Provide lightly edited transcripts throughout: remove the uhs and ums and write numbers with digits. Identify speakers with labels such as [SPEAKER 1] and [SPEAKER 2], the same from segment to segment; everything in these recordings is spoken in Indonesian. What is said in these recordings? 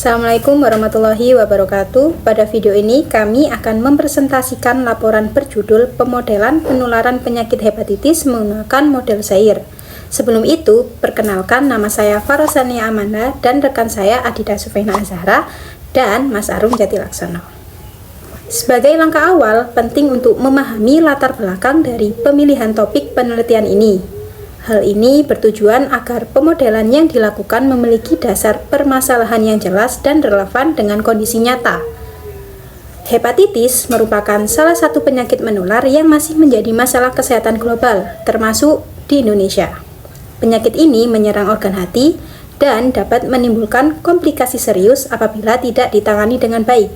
[SPEAKER 1] Assalamualaikum warahmatullahi wabarakatuh. Pada video ini kami akan mempresentasikan laporan berjudul Pemodelan Penularan Penyakit Hepatitis menggunakan model Zaire. Sebelum itu, perkenalkan nama saya Farosania Amanda dan rekan saya Adida Sufena Azhara dan Mas Arum Jatilaksono. Sebagai langkah awal, penting untuk memahami latar belakang dari pemilihan topik penelitian ini. Hal ini bertujuan agar pemodelan yang dilakukan memiliki dasar permasalahan yang jelas dan relevan dengan kondisi nyata. Hepatitis merupakan salah satu penyakit menular yang masih menjadi masalah kesehatan global, termasuk di Indonesia. Penyakit ini menyerang organ hati dan dapat menimbulkan komplikasi serius apabila tidak ditangani dengan baik.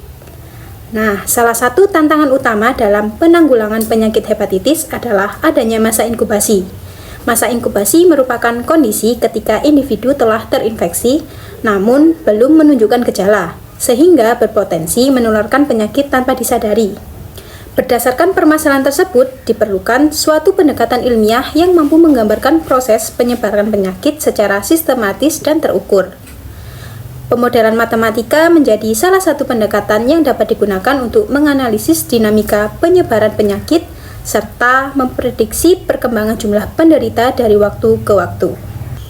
[SPEAKER 1] Nah, salah satu tantangan utama dalam penanggulangan penyakit hepatitis adalah adanya masa inkubasi. Masa inkubasi merupakan kondisi ketika individu telah terinfeksi namun belum menunjukkan gejala, sehingga berpotensi menularkan penyakit tanpa disadari. Berdasarkan permasalahan tersebut, diperlukan suatu pendekatan ilmiah yang mampu menggambarkan proses penyebaran penyakit secara sistematis dan terukur. Pemodelan matematika menjadi salah satu pendekatan yang dapat digunakan untuk menganalisis dinamika penyebaran penyakit serta memprediksi perkembangan jumlah penderita dari waktu ke waktu.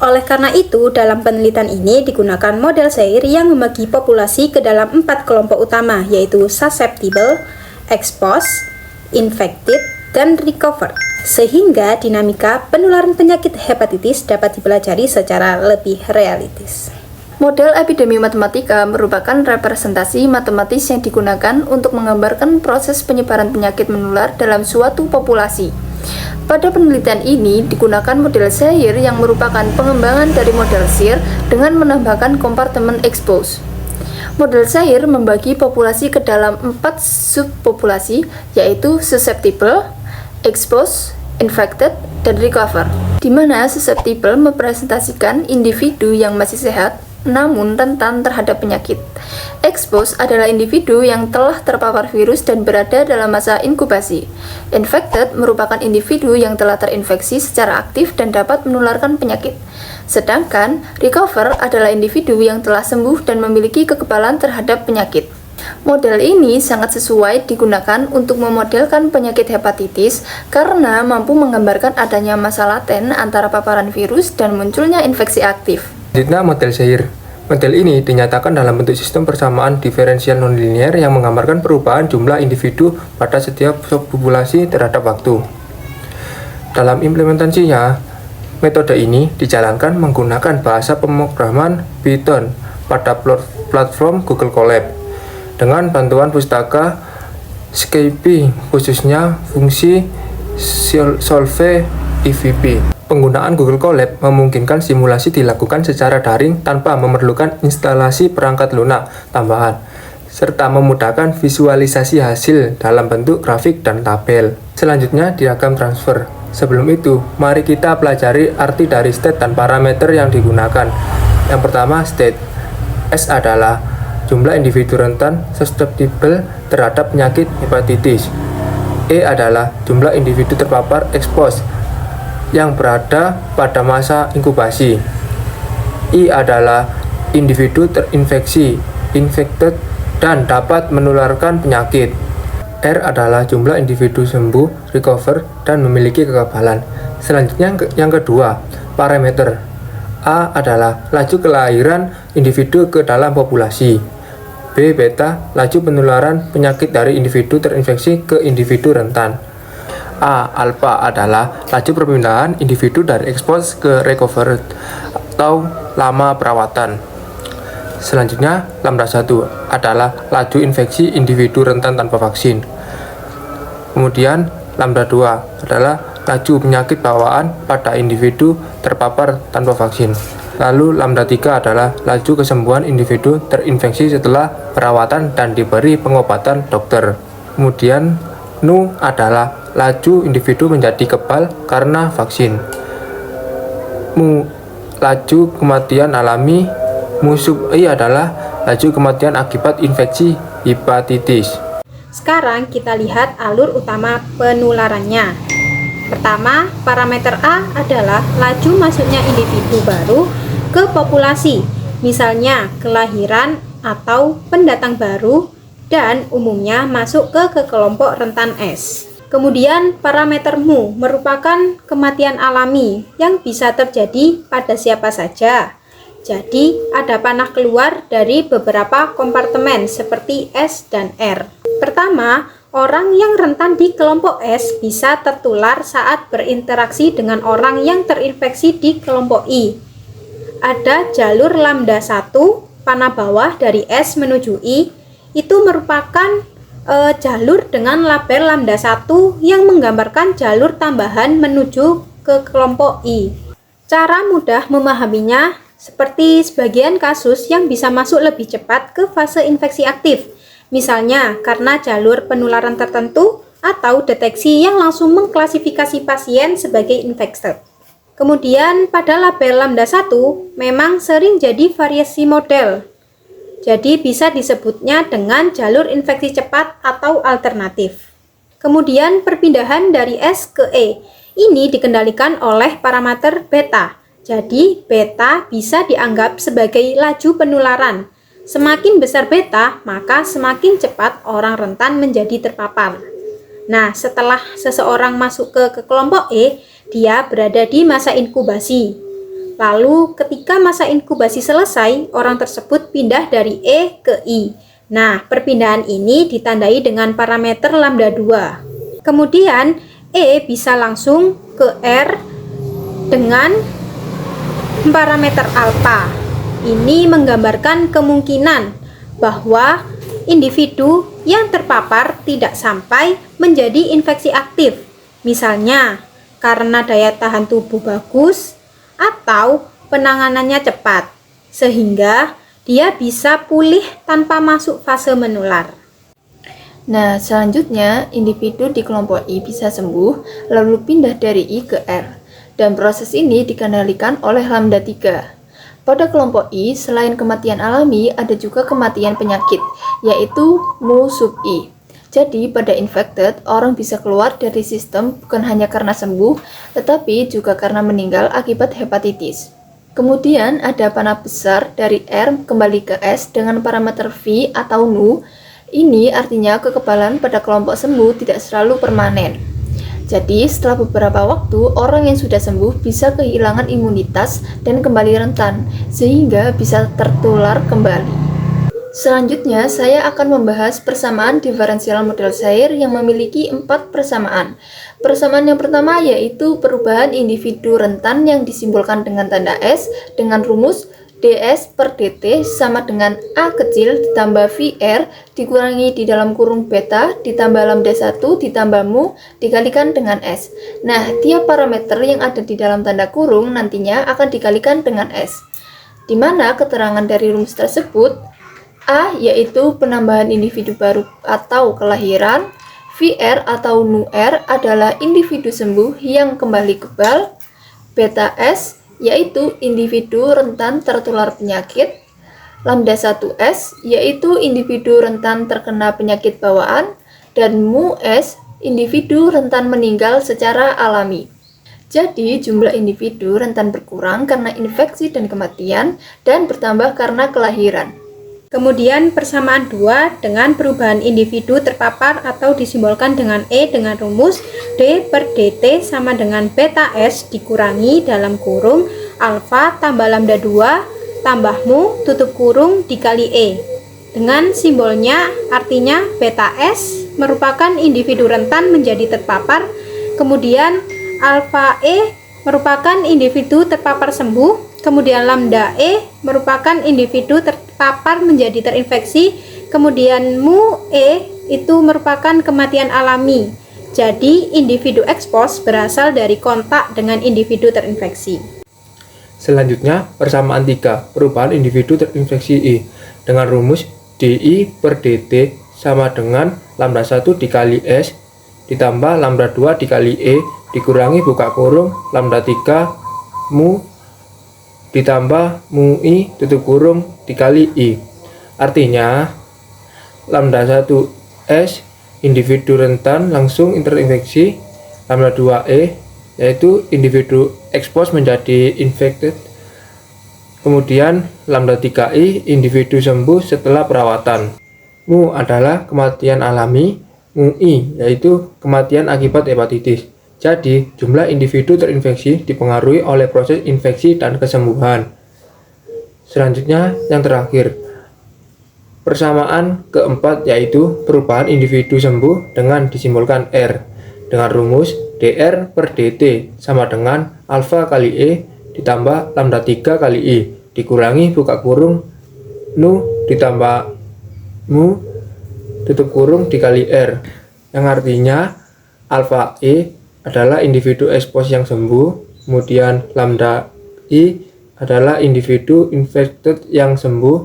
[SPEAKER 1] Oleh karena itu, dalam penelitian ini digunakan model Zaire yang membagi populasi ke dalam 4 kelompok utama, yaitu susceptible, exposed, infected, dan recovered, sehingga dinamika penularan penyakit hepatitis dapat dipelajari secara lebih realistis.
[SPEAKER 2] Model epidemi matematika merupakan representasi matematis yang digunakan untuk menggambarkan proses penyebaran penyakit menular dalam suatu populasi. Pada penelitian ini digunakan model Zaire yang merupakan pengembangan dari model SIR dengan menambahkan kompartemen expose. Model Zaire membagi populasi ke dalam 4 subpopulasi, yaitu susceptible, exposed, infected, dan recover, di mana susceptible merepresentasikan individu yang masih sehat namun rentan terhadap penyakit. Exposed adalah individu yang telah terpapar virus dan berada dalam masa inkubasi. Infected merupakan individu yang telah terinfeksi secara aktif dan dapat menularkan penyakit. Sedangkan recover adalah individu yang telah sembuh dan memiliki kekebalan terhadap penyakit. Model ini sangat sesuai digunakan untuk memodelkan penyakit hepatitis karena mampu menggambarkan adanya masa laten antara paparan virus dan munculnya infeksi aktif.
[SPEAKER 3] Selanjutnya, model Zaire. Model ini dinyatakan dalam bentuk sistem persamaan diferensial nonlinear yang menggambarkan perubahan jumlah individu pada setiap subpopulasi terhadap waktu. Dalam implementasinya, metode ini dijalankan menggunakan bahasa pemrograman Python pada platform Google Colab dengan bantuan pustaka Scipy, khususnya fungsi Solve EVP. Penggunaan Google Colab memungkinkan simulasi dilakukan secara daring tanpa memerlukan instalasi perangkat lunak tambahan, serta memudahkan visualisasi hasil dalam bentuk grafik dan tabel. Selanjutnya, diagram transfer. Sebelum itu, mari kita pelajari arti dari state dan parameter yang digunakan. Yang pertama, state. S adalah jumlah individu rentan susceptible terhadap penyakit hepatitis. E adalah jumlah individu terpapar exposed yang berada pada masa inkubasi. I adalah individu terinfeksi, infected, dan dapat menularkan penyakit. R adalah jumlah individu sembuh, recover, dan memiliki kekebalan. Selanjutnya yang kedua, parameter. A adalah laju kelahiran individu ke dalam populasi. B, beta, laju penularan penyakit dari individu terinfeksi ke individu rentan. A, alpha adalah laju perpindahan individu dari expose ke recovered atau lama perawatan. Selanjutnya, lambda 1 adalah laju infeksi individu rentan tanpa vaksin. Kemudian, lambda 2 adalah laju penyakit bawaan pada individu terpapar tanpa vaksin. Lalu, lambda 3 adalah laju kesembuhan individu terinfeksi setelah perawatan dan diberi pengobatan dokter. Kemudian, Nu adalah laju individu menjadi kebal karena vaksin. Mu, laju kematian alami. Mu sub I adalah laju kematian akibat infeksi hepatitis.
[SPEAKER 1] Sekarang kita lihat alur utama penularannya. Pertama, parameter A adalah laju masuknya individu baru ke populasi, misalnya kelahiran atau pendatang baru dan umumnya masuk ke kelompok rentan S. Kemudian parameter mu merupakan kematian alami yang bisa terjadi pada siapa saja. Jadi ada panah keluar dari beberapa kompartemen seperti S dan R. Pertama, orang yang rentan di kelompok S bisa tertular saat berinteraksi dengan orang yang terinfeksi di kelompok I. Ada jalur lambda 1, panah bawah dari S menuju I, itu merupakan jalur dengan label lambda 1 yang menggambarkan jalur tambahan menuju ke kelompok I. Cara mudah memahaminya seperti sebagian kasus yang bisa masuk lebih cepat ke fase infeksi aktif. Misalnya karena jalur penularan tertentu atau deteksi yang langsung mengklasifikasi pasien sebagai infected. Kemudian pada label lambda 1 memang sering jadi variasi model. Jadi bisa disebutnya dengan jalur infeksi cepat atau alternatif. Kemudian perpindahan dari S ke E. Ini dikendalikan oleh parameter beta. Jadi beta bisa dianggap sebagai laju penularan. Semakin besar beta, maka semakin cepat orang rentan menjadi terpapar. Nah, setelah seseorang masuk ke kelompok E, dia berada di masa inkubasi. Lalu, ketika masa inkubasi selesai, orang tersebut pindah dari E ke I. Nah, perpindahan ini ditandai dengan parameter lambda 2. Kemudian, E bisa langsung ke R dengan parameter alfa. Ini menggambarkan kemungkinan bahwa individu yang terpapar tidak sampai menjadi infeksi aktif. Misalnya, karena daya tahan tubuh bagus atau penanganannya cepat, sehingga dia bisa pulih tanpa masuk fase menular.
[SPEAKER 2] Nah, selanjutnya individu di kelompok I bisa sembuh lalu pindah dari I ke R. Dan proses ini dikendalikan oleh lambda 3. Pada kelompok I, selain kematian alami, ada juga kematian penyakit, yaitu mu sub I. Jadi, pada infected, orang bisa keluar dari sistem bukan hanya karena sembuh, tetapi juga karena meninggal akibat hepatitis. Kemudian, ada panah besar dari R kembali ke S dengan parameter V atau nu. Ini artinya kekebalan pada kelompok sembuh tidak selalu permanen. Jadi, setelah beberapa waktu, orang yang sudah sembuh bisa kehilangan imunitas dan kembali rentan, sehingga bisa tertular kembali. Selanjutnya, saya akan membahas persamaan diferensial model Shire yang memiliki 4 persamaan. Persamaan yang pertama yaitu perubahan individu rentan yang disimbolkan dengan tanda S dengan rumus ds per dt sama dengan A kecil ditambah VR dikurangi di dalam kurung beta ditambah lambda 1 ditambah mu dikalikan dengan S. Nah, tiap parameter yang ada di dalam tanda kurung nantinya akan dikalikan dengan S. Di mana keterangan dari rumus tersebut, A yaitu penambahan individu baru atau kelahiran, VR atau nu R adalah individu sembuh yang kembali kebal, beta S yaitu individu rentan tertular penyakit, lambda 1S yaitu individu rentan terkena penyakit bawaan, dan mu S individu rentan meninggal secara alami. Jadi jumlah individu rentan berkurang karena infeksi dan kematian dan bertambah karena kelahiran.
[SPEAKER 1] Kemudian persamaan 2 dengan perubahan individu terpapar atau disimbolkan dengan E dengan rumus D per dt sama dengan beta S dikurangi dalam kurung alfa tambah lambda 2 tambah mu tutup kurung dikali E. Dengan simbolnya artinya beta S merupakan individu rentan menjadi terpapar, kemudian alfa E merupakan individu terpapar sembuh, kemudian lambda E merupakan individu terpapar menjadi terinfeksi, kemudian mu E itu merupakan kematian alami. Jadi individu expose berasal dari kontak dengan individu terinfeksi.
[SPEAKER 3] Selanjutnya, persamaan 3, perubahan individu terinfeksi I dengan rumus DI per DT sama dengan lambda 1 dikali S ditambah lambda 2 dikali E dikurangi buka kurung lambda 3 mu ditambah mu I tutup kurung dikali I. Artinya lambda 1 S individu rentan langsung terinfeksi, lambda 2 E yaitu individu expose menjadi infected, Kemudian lambda 3i individu sembuh setelah perawatan. Mu adalah kematian alami, mu i yaitu kematian akibat hepatitis. Jadi jumlah individu terinfeksi dipengaruhi oleh proses infeksi dan kesembuhan. Selanjutnya yang terakhir, persamaan keempat yaitu perubahan individu sembuh dengan disimbolkan R dengan rumus dr per dt sama dengan alfa kali E ditambah lambda 3 kali I dikurangi buka kurung nu ditambah mu tutup kurung dikali R, yang artinya alfa E adalah individu ekspos yang sembuh, kemudian lambda I adalah individu infected yang sembuh,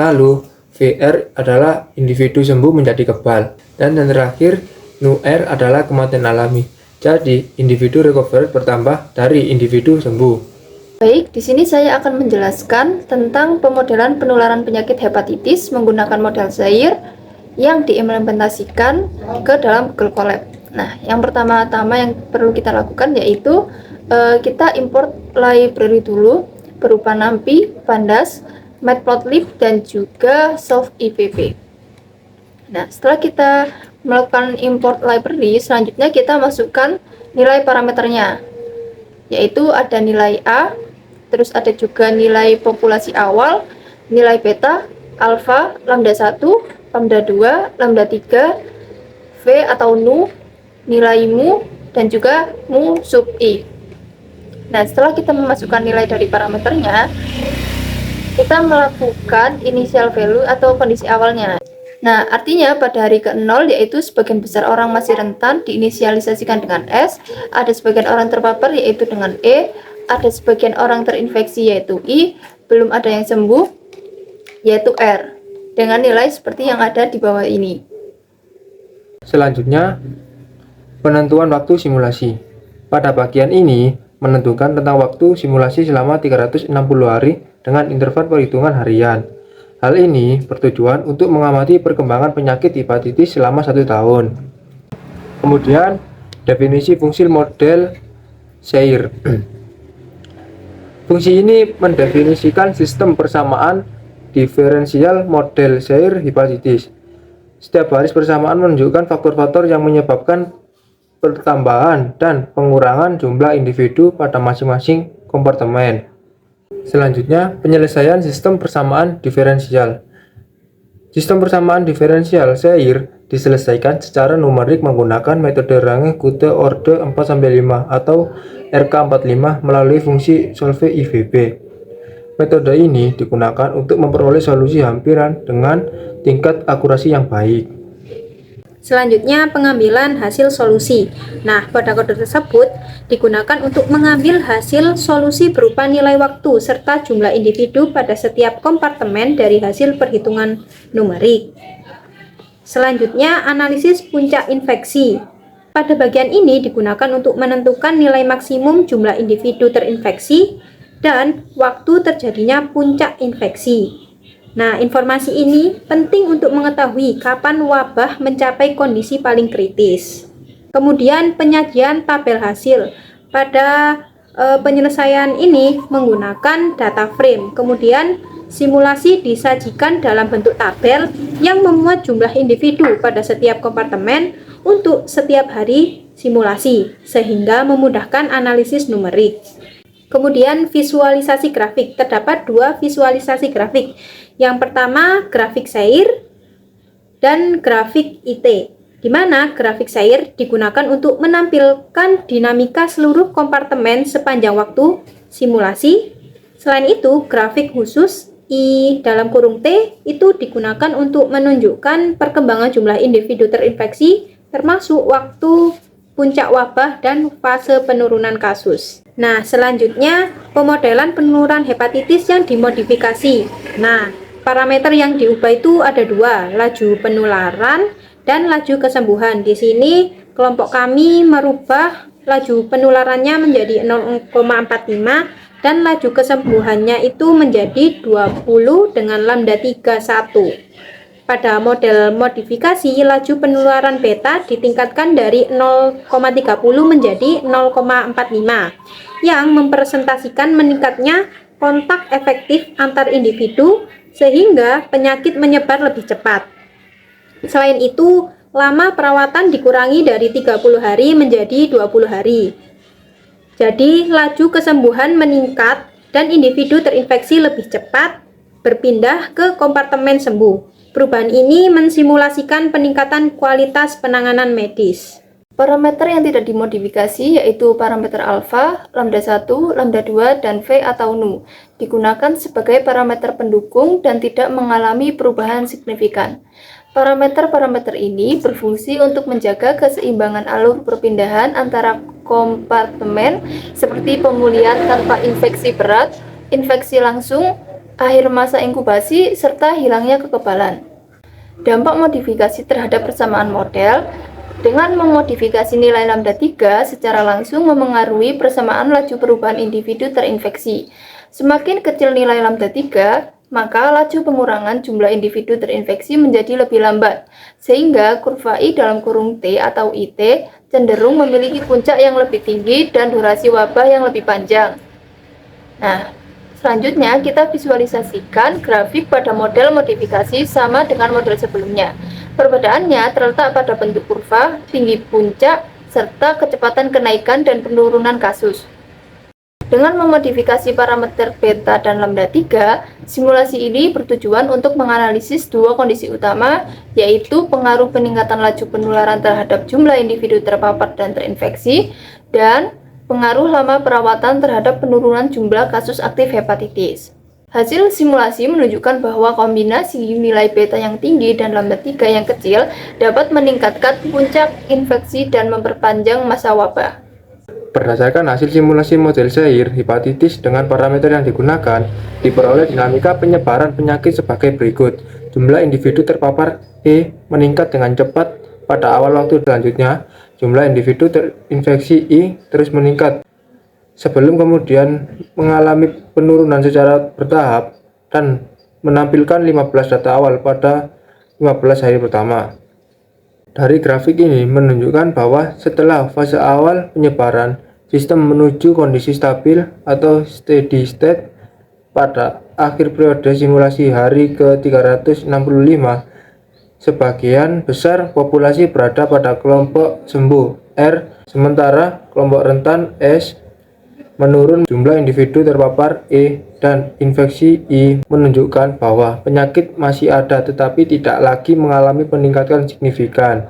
[SPEAKER 3] lalu VR adalah individu sembuh menjadi kebal, dan yang terakhir nu R adalah kematian alami. Jadi individu recovered bertambah dari individu sembuh.
[SPEAKER 2] Baik, di sini saya akan menjelaskan tentang pemodelan penularan penyakit hepatitis menggunakan model Zaire yang diimplementasikan ke dalam Google Colab. Nah, yang pertama-tama yang perlu kita lakukan yaitu kita import library dulu berupa NumPy, Pandas, Matplotlib, dan juga SoftIPP. Nah, setelah kita melakukan import library, selanjutnya kita masukkan nilai parameternya, yaitu ada nilai A, terus ada juga nilai populasi awal, nilai beta, alfa, lambda 1, lambda 2, lambda 3, V atau nu, nilai mu, dan juga mu sub I. Nah, setelah kita memasukkan nilai dari parameternya, kita melakukan initial value atau kondisi awalnya. Nah, artinya pada hari ke-0 yaitu sebagian besar orang masih rentan diinisialisasikan dengan S, ada sebagian orang terpapar yaitu dengan E, ada sebagian orang terinfeksi yaitu I, belum ada yang sembuh yaitu R, dengan nilai seperti yang ada di bawah ini.
[SPEAKER 3] Selanjutnya, penentuan waktu simulasi. Pada bagian ini, menentukan tentang waktu simulasi selama 360 hari dengan interval perhitungan harian. Hal ini bertujuan untuk mengamati perkembangan penyakit hepatitis selama 1 tahun. Kemudian, definisi fungsi model Zaire. Fungsi ini mendefinisikan sistem persamaan diferensial model Zaire hepatitis. Setiap baris persamaan menunjukkan faktor-faktor yang menyebabkan pertambahan dan pengurangan jumlah individu pada masing-masing kompartemen. Selanjutnya, penyelesaian sistem persamaan diferensial. Sistem persamaan diferensial Zaire diselesaikan secara numerik menggunakan metode Range-Kute orde 4-5 atau RK45 melalui fungsi solve IVB. Metode ini digunakan untuk memperoleh solusi hampiran dengan tingkat akurasi yang baik.
[SPEAKER 1] Selanjutnya, pengambilan hasil solusi. Nah, pada kode tersebut digunakan untuk mengambil hasil solusi berupa nilai waktu serta jumlah individu pada setiap kompartemen dari hasil perhitungan numerik. Selanjutnya, analisis puncak infeksi. Pada bagian ini digunakan untuk menentukan nilai maksimum jumlah individu terinfeksi dan waktu terjadinya puncak infeksi. Nah, informasi ini penting untuk mengetahui kapan wabah mencapai kondisi paling kritis. Kemudian penyajian tabel hasil. Pada penyelesaian ini menggunakan data frame. Kemudian simulasi disajikan dalam bentuk tabel yang memuat jumlah individu pada setiap kompartemen untuk setiap hari simulasi, sehingga memudahkan analisis numerik. Kemudian visualisasi grafik. Terdapat 2 visualisasi grafik. Yang pertama grafik Zaire dan grafik IT, di mana grafik Zaire digunakan untuk menampilkan dinamika seluruh kompartemen sepanjang waktu simulasi. Selain itu, grafik khusus I dalam kurung T itu digunakan untuk menunjukkan perkembangan jumlah individu terinfeksi termasuk waktu puncak wabah dan fase penurunan kasus. Nah, selanjutnya pemodelan penurunan hepatitis yang dimodifikasi. Nah, parameter yang diubah itu ada 2, laju penularan dan laju kesembuhan. Di sini kelompok kami merubah laju penularannya menjadi 0,45 dan laju kesembuhannya itu menjadi 20 dengan lambda 31. Pada model modifikasi, laju penularan beta ditingkatkan dari 0,30 menjadi 0,45 yang mempresentasikan meningkatnya kontak efektif antar individu sehingga penyakit menyebar lebih cepat. Selain itu, lama perawatan dikurangi dari 30 hari menjadi 20 hari. Jadi, laju kesembuhan meningkat dan individu terinfeksi lebih cepat berpindah ke kompartemen sembuh. Perubahan ini mensimulasikan peningkatan kualitas penanganan medis.
[SPEAKER 2] Parameter yang tidak dimodifikasi yaitu parameter alfa, lambda 1, lambda 2, dan V atau nu digunakan sebagai parameter pendukung dan tidak mengalami perubahan signifikan. Parameter-parameter ini berfungsi untuk menjaga keseimbangan alur perpindahan antara kompartemen seperti pemulihan tanpa infeksi berat, infeksi langsung, akhir masa inkubasi, serta hilangnya kekebalan. Dampak modifikasi terhadap persamaan model. Dengan memodifikasi nilai lambda 3 secara langsung memengaruhi persamaan laju perubahan individu terinfeksi. Semakin kecil nilai lambda 3, maka laju pengurangan jumlah individu terinfeksi menjadi lebih lambat, sehingga kurva I dalam kurung T atau IT cenderung memiliki puncak yang lebih tinggi dan durasi wabah yang lebih panjang. Nah, selanjutnya kita visualisasikan grafik pada model modifikasi sama dengan model sebelumnya. Perbedaannya terletak pada bentuk kurva, tinggi puncak, serta kecepatan kenaikan dan penurunan kasus. Dengan memodifikasi parameter beta dan lambda 3, simulasi ini bertujuan untuk menganalisis dua kondisi utama, yaitu pengaruh peningkatan laju penularan terhadap jumlah individu terpapar dan terinfeksi, dan pengaruh lama perawatan terhadap penurunan jumlah kasus aktif hepatitis. Hasil simulasi menunjukkan bahwa kombinasi nilai beta yang tinggi dan lambda 3 yang kecil dapat meningkatkan puncak infeksi dan memperpanjang masa wabah.
[SPEAKER 3] Berdasarkan hasil simulasi model Zaire hepatitis dengan parameter yang digunakan, diperoleh dinamika penyebaran penyakit sebagai berikut. Jumlah individu terpapar E meningkat dengan cepat pada awal waktu selanjutnya. Jumlah individu terinfeksi I terus meningkat sebelum kemudian mengalami penurunan secara bertahap dan menampilkan 15 data awal pada 15 hari pertama. Dari grafik ini menunjukkan bahwa setelah fase awal penyebaran, sistem menuju kondisi stabil atau steady state pada akhir periode simulasi hari ke-365. Sebagian besar populasi berada pada kelompok sembuh R, sementara kelompok rentan S. Menurun jumlah individu terpapar E dan infeksi I menunjukkan bahwa penyakit masih ada tetapi tidak lagi mengalami peningkatan signifikan.